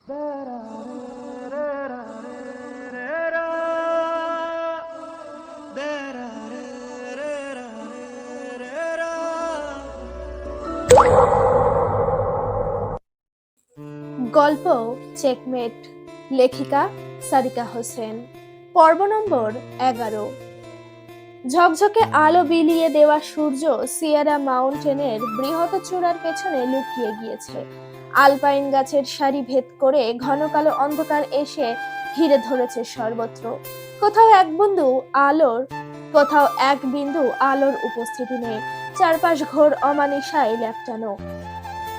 গল্প চেকমেট, লেখিকা সারিকা হোসেন। পর্ব নম্বর 11। ঝকঝকে আলো বিলিয়ে দেওয়া সূর্য সিয়েরা মাউন্টেনের বৃহৎ চূড়ার পেছনে লুকিয়ে গিয়েছে। আলপাইন গাছের সারি ভেদ করে ঘন কালো অন্ধকার এসে ঘিরে ধরেছে সর্বত্র। কোথাও এক বিন্দু আলোর উপস্থিতি নেই। চারপাশ ঘোর অমানিসায় ল্যাপটানো।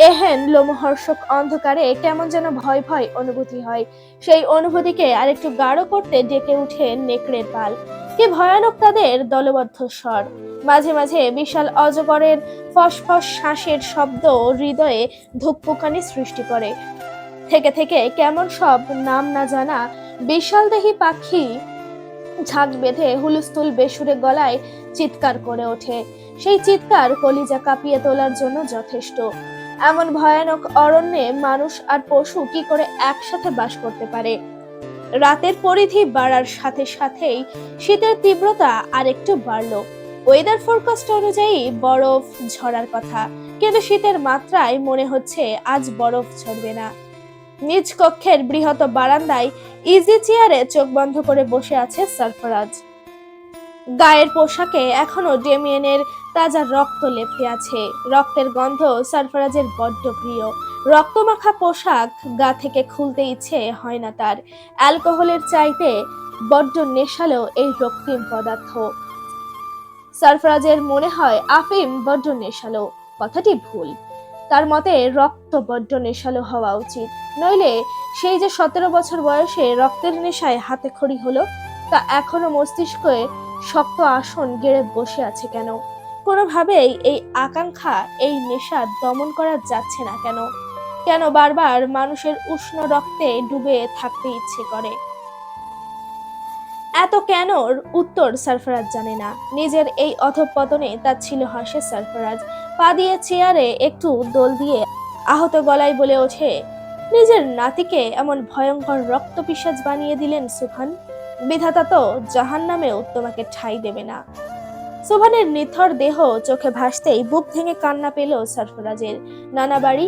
এহেন লোমহর্ষক অন্ধকারে কেমন যেন ভয় ভয় অনুভূতি হয়। সেই অনুভূতিকে আরেকটু গাঢ় করতে ডেকে উঠে নেকড়ের পাল। কি ভয়ানক তাদের দলবদ্ধ স্বর! মাঝে মাঝে বিশাল অজগরের ফসফস শ্বাসের শব্দ হৃদয়ে ধুকপুকানি সৃষ্টি করে। থেকে থেকে কেমন সব নাম না জানা বিশাল দেহী পাখি ঝাঁক বেঁধে হুলস্থুল বেসুরে গলায় চিৎকার করে ওঠে। সেই চিৎকার কলিজা কাঁপিয়ে তোলার জন্য যথেষ্ট। এমন ভয়ানক অরণ্যে মানুষ আর পশু কি করে একসাথে বাস করতে পারে? রাতের পরিধি বাড়ার সাথে সাথেই শীতের তীব্রতা আরেকটু বাড়লো। ওয়েদার ফোরকাস্ট অনুযায়ী বরফ ঝরার কথা, কিন্তু শীতের মাত্রায় মনে হচ্ছে আজ বরফ ঝরবে না। নিজ কক্ষের বৃহৎ বারান্দায় ইজি চেয়ারে চোখ বন্ধ করে বসে আছে সরফরাজ। গায়ের পোশাকে এখনো ডেমিয়েনের তাজা রক্ত লেপটে আছে। রক্তের গন্ধ সরফরাজের বড্ড প্রিয়। রক্তমাখা পোশাক গা থেকে খুলতে ইচ্ছে হয় না তার। অ্যালকোহলের চাইতে বড্ড নেশালো এই রক্তিম পদার্থ। সরফরাজের মনে হয় আফিম বড্ড নেশালো। কথাটি ভুল। তার মতে রক্ত বড্ড নেশালো হওয়া উচিত, নইলে সেই যে 17 বছর বয়সে রক্তের নেশায় হাতে খড়ি হলো, তা এখনো মস্তিষ্কে শক্ত আসন গেড়ে বসে আছে কেন? কোনোভাবেই এই আকাঙ্ক্ষা, এই নেশা দমন করা যাচ্ছে না কেন? কেন বারবার মানুষের উষ্ণ রক্তে ডুবে থাকতে ইচ্ছে করে? এত কেনর উত্তর সরফরাজ জানে না। নিজের এই অধঃপতনে তার ছিল হাসে সরফরাজ। পা দিয়ে চেয়ারে একটু দোল দিয়ে আহত গলায় বলে ওঠে, নিজের নাতিকে এমন ভয়ঙ্কর রক্ত পিশাচ বানিয়ে দিলেন সুবহান। বিধাতা তো জাহান্নামেও তোমাকে ঠাঁই দেবে না। সুবহানের নিথর দেহ চোখে ভাসতেই বুক ভেঙে কান্না পেল সরফরাজের। নানা বাড়ি,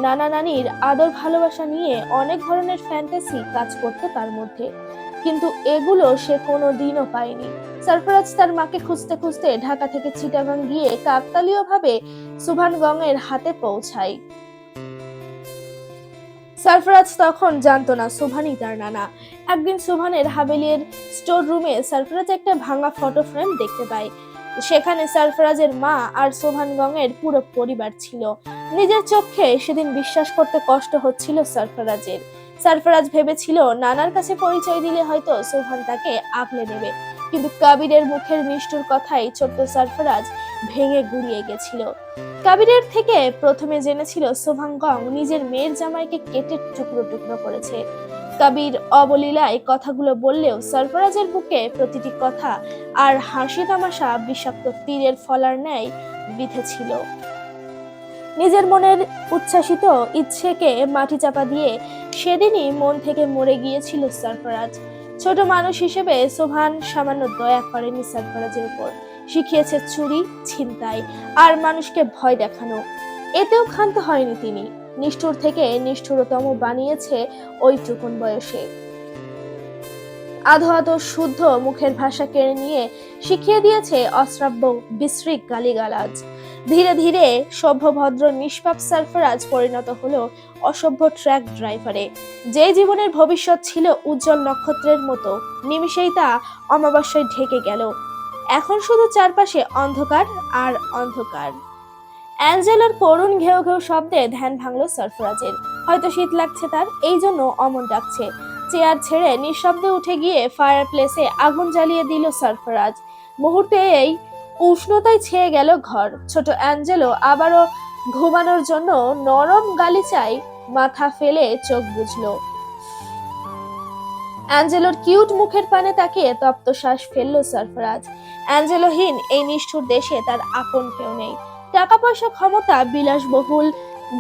নানা নানির আদর ভালোবাসা নিয়ে অনেক ধরনের ফ্যান্টাসি কাজ করতো তার মধ্যে, কিন্তু এগুলো সে কোনোদিনও পায়নি। সরফরাজ তার মাকে খুঁজতে খুঁজতে ঢাকা থেকে চিটাগাং গিয়ে কাকতালীয় ভাবে সুবহানগঞ্জের হাতে পৌঁছায়। সরফরাজ তখন জানতো না সুবহানই তার নানা। একদিন সুবহানের হাভেলির স্টোর রুমে সরফরাজ একটা ভাঙা ফটো ফ্রেম দেখতে পায়। সেখানে সরফরাজের মা আর সুবহানগঞ্জের পুরো পরিবার ছিল। নিজের চোখে সেদিন বিশ্বাস করতে কষ্ট হচ্ছিল সরফরাজের। সরফরাজ ভেবেছিল নানার কাছে পরিচয় দিলে হয়তো সুবহান তাকে আগলে নেবে, কিন্তু কাবিরের মুখের নিষ্ঠুর কথাই ছোট্ট সরফরাজ ভেঙে গুড়িয়ে গেছিল। কাবিরের থেকে প্রথমে জেনেছিল সুবহানগঞ্জ নিজের মেয়ের জামাইকে কেটে টুকরো টুকরো করেছে। কাবির অবলীলায় কথাগুলো বললেও সরফরাজের বুকে প্রতিটি কথা আর হাসি তামাশা বিষাক্ত তীরের ফলার ন্যায় বিঁধেছিল। নিজের মনের উচ্ছ্বাসিত ইচ্ছেকে মাটি চাপা দিয়ে সেদিনই মন থেকে মরে গিয়েছিল সরফরাজ। ছোট মানুষ হিসেবে সুবহান সামান্য দয়া করেনি সরফরাজের উপর। শিখিয়েছে চুরি, ছিনতাই আর মানুষকে ভয় দেখানো। এতেও ক্ষান্ত হয়নি তিনি। নিষ্ঠুর থেকে নিষ্ঠুরতম বানিয়েছে ওইটুকুন বয়সে। আধো আধো শুদ্ধ মুখের ভাষা কেড়ে নিয়ে শিখিয়ে দিয়েছে অশ্রাব্য বিশ্রী গালিগালাজ। ধীরে ধীরে সভ্যভদ্র নিষ্পাপ সরফরাজ পরিণত হলো অসভ্য ট্রাক ড্রাইভারে। যে জীবনের ভবিষ্যৎ ছিল উজ্জ্বল নক্ষত্রের মতো, নিমিষেই তা অমাবস্যায় ঢেকে গেল। এখন শুধু চারপাশে অন্ধকার আর অন্ধকার। অ্যাঞ্জেলার করুণ ঘেউ ঘেউ শব্দে ধ্যান ভাঙলো সরফরাজের। হয়তো শীত লাগছে তার, এই জন্য অমন ডাকছে। চেয়ার ছেড়ে নিঃশব্দে উঠে গিয়ে ফায়ার প্লেসে আগুন জ্বালিয়ে দিল সরফরাজ। মুহূর্তে এই উষ্ণতায় ছেয়ে গেল ঘর। ছোট অ্যাঞ্জেলো আবারও ঘুমানোর জন্য নরম গালিচায় মাথা ফেলে চোখ বুঝলো। অ্যাঞ্জেলোর কিউট মুখের পানে তাকিয়ে তপ্ত শ্বাস ফেললো সরফরাজ। অ্যাঞ্জেলোহীন এই নিষ্ঠুর দেশে তার আপন কেউ নেই। টাকা পয়সা, ক্ষমতা, বিলাসবহুল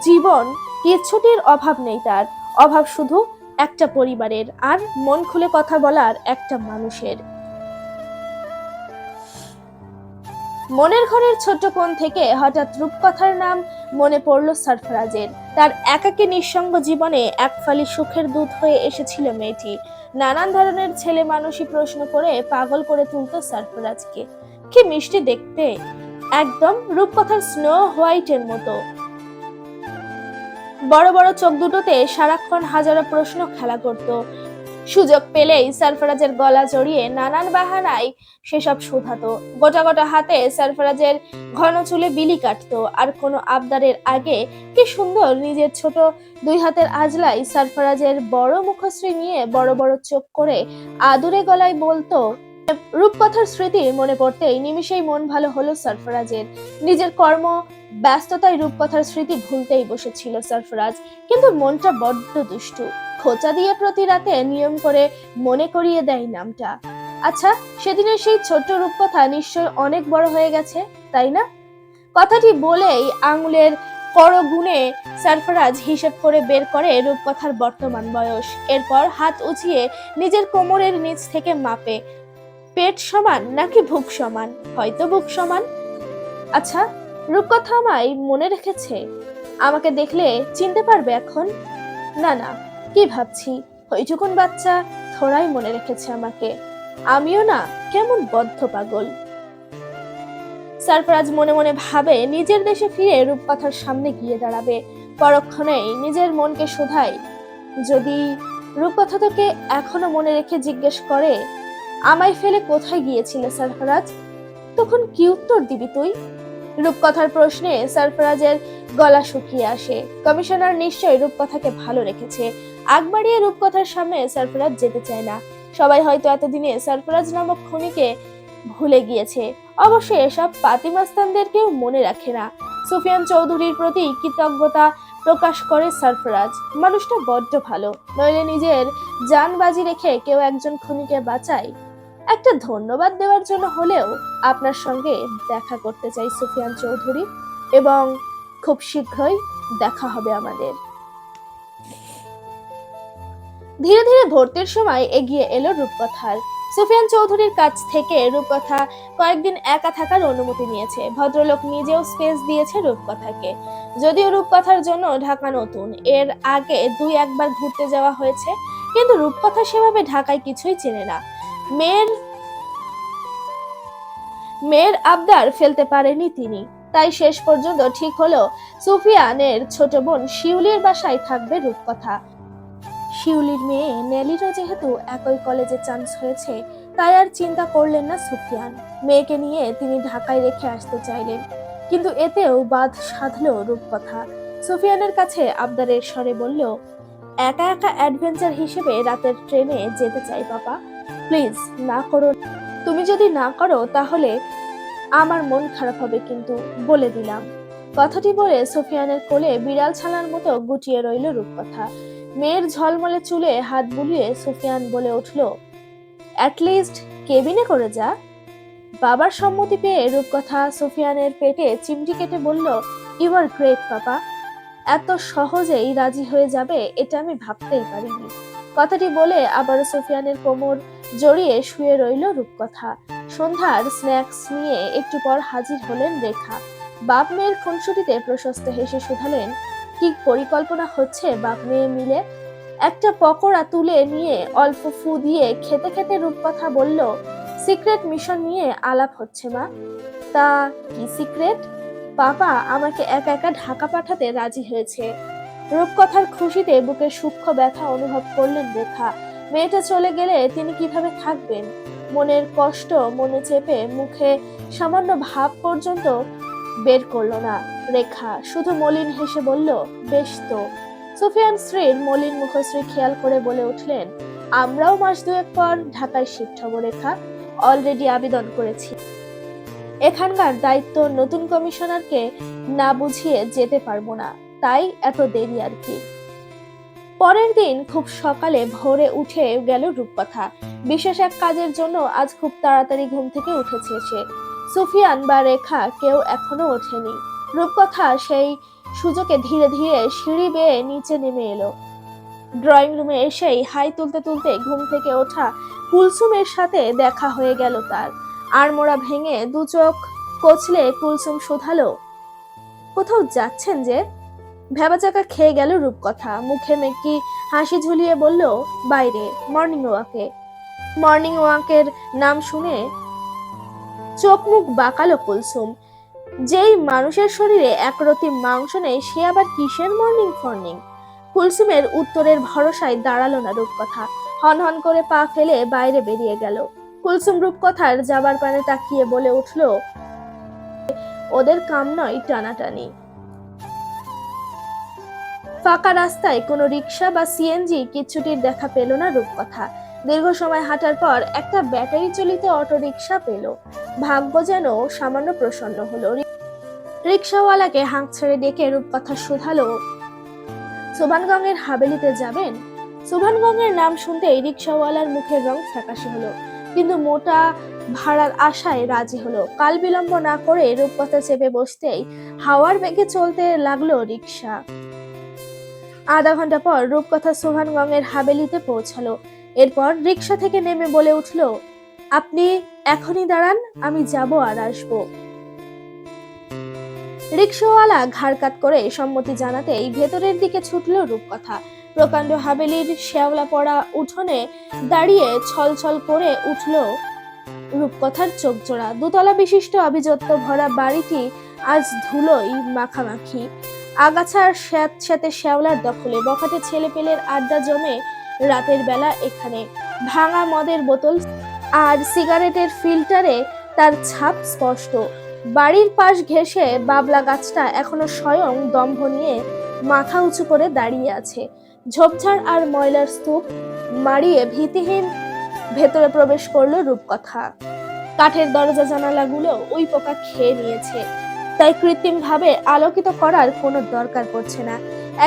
জীবন কিচ্ছুটির অভাব নেই তার, অভাব শুধু একটা পরিবারের আর মন খুলে কথা বলার একটা মানুষের। মনের ঘরের ছোট্ট কোণ থেকে হঠাৎ রূপকথার নাম মনে পড়ল সরফরাজের। তার একাকী নিঃসঙ্গ জীবনে এক ফালি সুখের দূত হয়ে এসেছিল মেয়েটি। নানান ধরনের ছেলে মানুষই প্রশ্ন করে পাগল করে তুলতো সরফরাজকে। কি মিষ্টি দেখতে, একদম রূপকথার স্নো হোয়াইটের মতো। বড় বড় চোখ দুটোতে সারাক্ষণ হাজারো প্রশ্ন খেলা করত। সুযোগ পেলেই সরফরাজের গলা জড়িয়ে নানান বাহানায় সেসব শুধাতো। গোটা গোটা হাতে সরফরাজের ঘন চুলে বিলি কাটতো, আর কোনো আবদারের আগে কি সুন্দর নিজের ছোট দুই হাতের আজলাই সরফরাজের বড় মুখশ্রী নিয়ে বড় বড় চোখ করে আদুরে গলায় বলতো। রূপকথার স্মৃতি মনে পড়তেই নিমিষেই মন ভালো হলো সরফরাজের। নিজের কর্ম ব্যস্ততায় রূপকথার স্মৃতি ভুলতেই বসেছিল সরফরাজ, কিন্তু মনটা বড্ড দুষ্টু। খোঁচা দিয়ে প্রতি রাতে নিয়ম করে মনে করিয়ে দেয় নামটা। আচ্ছা, সেদিনের সেই ছোট্ট রূপকথা নিশ্চয় অনেক বড় হয়ে গেছে, তাই না? কথাটি বলেই আঙুলের করো গুণে সরফরাজ হিসেব করে বের করে রূপকথার বর্তমান বয়স। এরপর হাত উঁচিয়ে নিজের কোমরের নিচ থেকে মাপে, পেট সমান নাকি বুক সমান? হয়তো বুক সমান। আচ্ছা, রূপকথা আমায় মনে রেখেছে? আমাকে দেখলে চিনতে পারবে এখন? না না, কি ভাবছি, ওইটুকুন বাচ্চা থোড়াই মনে রেখেছে আমাকে। আমিও না কেমন বদ্ধ পাগল। সরফরাজ মনে মনে ভাবে নিজের দেশে ফিরে রূপকথার সামনে গিয়ে দাঁড়াবে। পরক্ষণেই নিজের মনকে শোধায়, যদি রূপকথা তোকে এখনো মনে রেখে জিজ্ঞেস করে, আমায় ফেলে কোথায় গিয়েছিলে সরফরাজ, তখন কি উত্তর দিবি তুই? রূপকথার প্রশ্নে সরফরাজের গলা শুকিয়ে আসে। কমিশনার নিশ্চয়ই রূপকথাকে ভালো রেখেছে। আগ বাড়িয়ে রূপকথার সামনে সরফরাজ যেতে চায় না। সবাই হয়তো এতদিনে সরফরাজ নামক খুনিকে ভুলে গিয়েছে। অবশ্য এসব পাতিমাস্তানদেরকেও মনে রাখে না। সুফিয়ান চৌধুরীর প্রতি কৃতজ্ঞতা প্রকাশ করে সরফরাজ। মানুষটা বড্ড ভালো, নইলে নিজের জান বাজি রেখে কেউ একজন খুনিকে বাঁচায়। একটা ধন্যবাদ দেওয়ার জন্য হলেও আপনার সঙ্গে দেখা করতে চাই সুফিয়ান চৌধুরী, এবং খুব শীঘ্রই দেখা হবে আমাদের। ধীরে ধীরে ভর্তির সময় এগিয়ে এলো রূপকথার। সুফিয়ান চৌধুরীর কাছ থেকে রূপকথা কয়েকদিন একা থাকার অনুমতি নিয়েছে। ভদ্রলোক নিজেও স্পেস দিয়েছে রূপকথাকে। যদিও রূপকথার জন্য ঢাকা নতুন, এর আগে দুই একবার ঘুরতে যাওয়া হয়েছে, কিন্তু রূপকথা সেভাবে ঢাকায় কিছুই চেনে না। মেয়ের আবদার ফেলতে পারেনি তিনি। তাই শেষ পর্যন্ত ঠিক হলো সুফিয়ানের ছোট বোন শিউলির বাসায় থাকবে রূপকথা। শিউলির মেয়ে নেলিরও যেহেতু একই কলেজে চান্স হয়েছে, তাই আর চিন্তা করলেন না সুফিয়ান। মেয়েকে নিয়ে তিনি ঢাকায় রেখে আসতে চাইলেন, কিন্তু এতেও বাদ সাধল রূপকথা। সুফিয়ানের কাছে আবদারের স্বরে বলল, একা একা অ্যাডভেঞ্চার হিসেবে রাতের ট্রেনে যেতে চাই বাবা, প্লিজ না করো। তুমি যদি না করো তাহলে আমার মন খারাপ হবে, কিন্তু বলে দিলাম। কথাটি বলে সুফিয়ানের কোলে বিড়াল ছানার মতো গুটিয়ে রইল রূপকথা। মেয়ের ঝলমলে চুলে হাত বুলিয়ে সুফিয়ান বলে উঠল, অ্যাটলিস্ট কেবিনে করে যা। বাবার সম্মতি পেয়ে রূপকথা সুফিয়ানের পেটে চিমটি কেটে বলল, ইউ আর গ্রেট পাপা, এত সহজেই রাজি হয়ে যাবে এটা আমি ভাবতেই পারিনি। কথাটি বলে আবার সুফিয়ানের কোমর জড়িয়ে শুয়ে রইল রূপকথা। সন্ধ্যার স্ন্যাক্স নিয়ে একটু পর হাজির হলেন রেখা। বাপ মেয়ের খুনসুটিতে প্রশস্ত হেসে শুধালেন, কি পরিকল্পনা হচ্ছে বাপ মেয়ে মিলে? একটা পকোড়া তুলে নিয়ে অল্প ফু দিয়ে খেতে খেতে রূপকথা বলল, সিক্রেট মিশন নিয়ে আলাপ হচ্ছে মা। তা কি সিক্রেট? বাবা আমাকে একা একা ঢাকা পাঠাতে রাজি হয়েছে। রূপকথার খুশিতে বুকের সূক্ষ্ম ব্যথা অনুভব করলেন রেখা। মেয়েটা চলে গেলে তিনি কিভাবে থাকবেন? মনের কষ্ট মনে চেপে মুখে সামান্য ভাব পর্যন্ত বের করলো না রেখা, শুধু মলিন হেসে বলল, বেশ তো। সুফিয়ান স্ত্রীর মলিন মুখশ্রী খেয়াল করে বলে উঠলেন, আমরাও মাস দুয়েক পর ঢাকায় শিফট হব রেখা, অলরেডি আবেদন করেছি। এখানকার দায়িত্ব নতুন কমিশনারকে না বুঝিয়ে যেতে পারবো না, তাই এত দেরি আর কি। পরের দিন খুব সকালে ভোরে উঠে গেল রূপকথা। বিশেষ এক কাজের জন্য আজ খুব তাড়াতাড়ি ঘুম থেকে উঠেছে সে। সুফিয়ান বা রেখা কেউ এখনো ওঠেনি। রূপকথা সেই সুযোগে ধীরে ধীরে সিঁড়ি বেয়ে নিচে নেমে এলো। ড্রয়িং রুমে এসেই হাই তুলতে তুলতে ঘুম থেকে ওঠা কুলসুমের সাথে দেখা হয়ে গেল তার। আড়মোড়া ভেঙে দু চোখ কচলে কুলসুম শুধালো, কোথাও যাচ্ছেন যে? ভেবাচাকা খেয়ে গেল রূপকথা। মুখে মেকি হাসি ঝুলিয়ে বলল, বাইরে মর্নিং ওয়াকে। মর্নিং ওয়াকের নাম শুনে চোখ মুখ বাঁকালো কুলসুম। যেই মানুষের শরীরে একরতি মাংস নেই সে আবার কিসের মর্নিং ফর্নিং? কুলসুমের উত্তরের ভরসায় দাঁড়ালো না রূপকথা। হনহন করে পা ফেলে বাইরে বেরিয়ে গেল। কুলসুম রূপকথার যাবার পানে তাকিয়ে বলে উঠল, ওদের কাম নয় টানাটানি। ফাঁকা রাস্তায় কোনো রিক্সা বা সিএনজি কিচ্ছুটির দেখা পেল না রূপকথা। দীর্ঘ সময় হাঁটার পর একটা ব্যাটারি চালিত অটো রিক্সা পেল। ভাগ্য যেন সামান্য প্রসন্ন হলো। রিক্সাওয়ালাকে হাঁক ছেড়ে ডেকে রূপকথা শুধালো, সুভানগঞ্জের হাবেলিতে যাবেন? সুভানগঞ্জের নাম শুনতেই রিক্সাওয়ালার মুখের রং ফ্যাকাশে হলো, কিন্তু মোটা ভাড়ার আশায় রাজি হলো। কাল বিলম্ব না করে রূপকথা চেপে বসতেই হাওয়ার বেগে চলতে লাগলো রিক্সা। আধা ঘন্টা পর রূপকথা সুভানগঞ্জের হাবেলিতে পৌঁছালো। এরপর রিক্সা থেকে নেমে বলে উঠল, আপনি এখনই দাঁড়ান, আমি যাব আর আসবো। রিক্সাওয়ালা ঘাড় কাত করে সম্মতি জানাতেই ভেতরের দিকে ছুটল রূপকথা। প্রকাণ্ড হাবেলির শ্যাওলা পড়া উঠোনে দাঁড়িয়ে ছলছল করে উঠল রূপকথার চোখ জোড়া। দুতলা বিশিষ্ট আভিজাত্য ভরা বাড়িটি আজ ধুলোই মাখামাখি। আগাছার স্যাঁতস্যাঁতে শ্যাওলার দখলে বখাটে ছেলেপেলের আড্ডা জমে রাতের বেলা এখানে। ভাঙা মদের বোতল আর সিগারেটের ফিল্টারে তার ছাপ স্পষ্ট। বাড়ির পাশ ঘেঁষে বাবলা গাছটা এখনো স্বয়ং দম্ভ নিয়ে মাথা উঁচু করে দাঁড়িয়ে আছে। ঝোপঝাড় আর ময়লার স্তূপ মারিয়ে ভীতিহীন ভেতরে প্রবেশ করলো রূপকথা। কাঠের দরজা জানালাগুলো ওই পোকা খেয়ে নিয়েছে, তাই কৃত্রিম ভাবে আলোকিত করার কোনো দরকার পড়ছে না।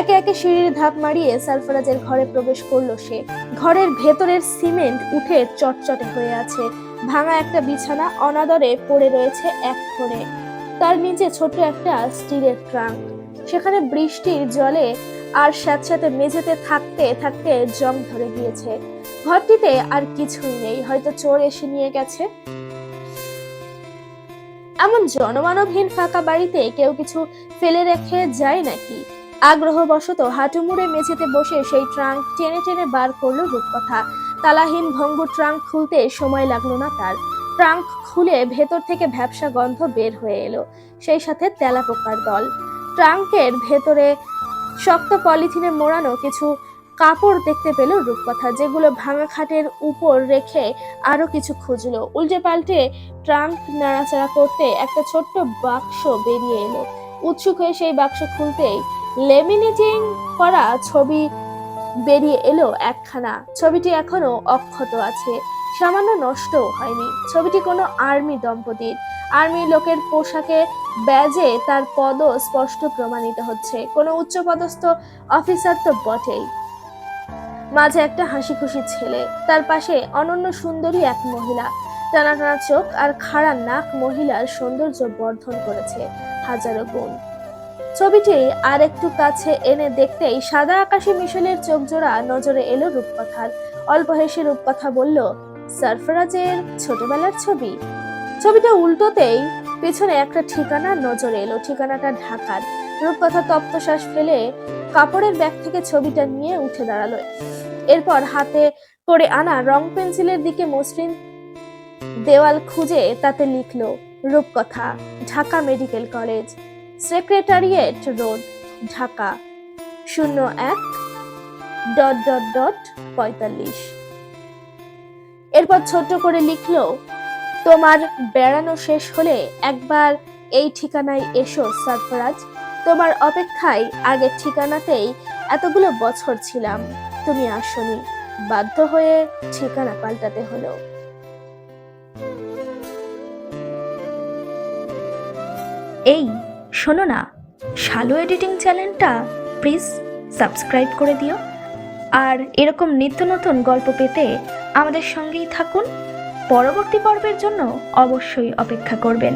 একে একে সিঁড়ির ধাপ মারিয়ে সারফরাজের ঘরে প্রবেশ করলো সে। ঘরের ভেতরের সিমেন্ট উঠে চটচটে হয়ে আছে। ভাঙা একটা বিছানা অনাদরে পড়ে রয়েছে এক কোণে। তার নিচে ছোট্ট একটা স্টিলের ট্রাঙ্ক। সেখানে বৃষ্টির জলে আর স্যাঁতস্যাঁতে মেঝেতে থাকতে থাকতে জং ধরে গিয়েছে। ঘরটিতে আর কিছুই নেই, হয়তো চোর এসে নিয়ে গেছে। এমন জনমানবহীন ফাঁকা বাড়িতে কেউ কিছু ফেলে রেখে যায় নাকি? আগ্রহবশত হাঁটু মুড়ে মেঝেতে বসে সেই ট্রাঙ্ক টেনে টেনে বার করলো রূপকথা। তালাহীন ভঙ্গুর ট্রাঙ্ক খুলতে সময় লাগলো না তার। ট্রাঙ্ক খুলে ভেতর থেকে ভ্যাপসা গন্ধ বের হয়ে এলো, সেই সাথে তেলাপোকার দল। ট্রাঙ্কের ভেতরে শক্ত পলিথিনে মোড়ানো কিছু কাপড় দেখতে পেল রূপকথা, যেগুলো ভাঙা খাটের উপর রেখে আরো কিছু খুঁজলো। উল্টে পাল্টে ট্রাঙ্ক নাড়াচাড়া করতে একটা ছোট্ট বাক্স বেরিয়ে এলো। উৎসুক হয়ে সেই বাক্স খুলতেই লেমিনেটিং করা ছবি বেরিয়ে এলো একখানা। ছবিটি এখনো অক্ষত আছে, সামান্য নষ্টও হয়নি। ছবিটি কোনো আর্মি দম্পতির। আর্মি লোকের পোশাকে ব্যাজে তার পদ স্পষ্ট প্রমাণিত হচ্ছে। কোনো উচ্চপদস্থ অফিসার তো বটেই, মাঝে একটা হাসি খুশি ছেলে, তার পাশে অনন্য সুন্দরী এক মহিলা। টানা টানা চোখ আর খাড়া নাক মহিলার সৌন্দর্য বর্ধন করেছে হাজারো গুণ। ছবিটি আর একটু কাছে এনে দেখতেই সাদা আকাশে মিশেলের চোখ জোড়া নজরে এলো রূপকথার। অল্প হেসে রূপকথা বলল, সারফরাজের ছোটবেলার ছবি। ছবিটা উল্টোতেই পেছনে একটা ঠিকানা নজরে এলো, ঠিকানাটা ঢাকার। রূপকথা তপ্তশ্বাস ফেলে কাপড়ের ব্যাগ থেকে ছবিটা নিয়ে উঠে দাঁড়ালো। এরপর হাতে করে আনা রং পেন্সিলের দিকে মসৃণ দেওয়াল খুঁজে তাতে লিখলো, রূপকথা, Dhaka medical college, secretariat road, Dhaka 01::45। এরপর ছোট্ট করে লিখলো, তোমার বেড়ানো শেষ হলে একবার এই ঠিকানায় এসো সারফরাজ। তোমার অপেক্ষায় আগের ঠিকানাতেই এতগুলো বছর ছিলাম, তুমি আসোনি, বাধ্য হয়ে ঠিকানা পাল্টাতে হলো। এই শোনো না, শালু এডিটিং চ্যানেলটা প্লিজ সাবস্ক্রাইব করে দিও। আর এরকম নিত্য নতুন গল্প পেতে আমাদের সঙ্গেই থাকুন। পরবর্তী পর্বের জন্য অবশ্যই অপেক্ষা করবেন।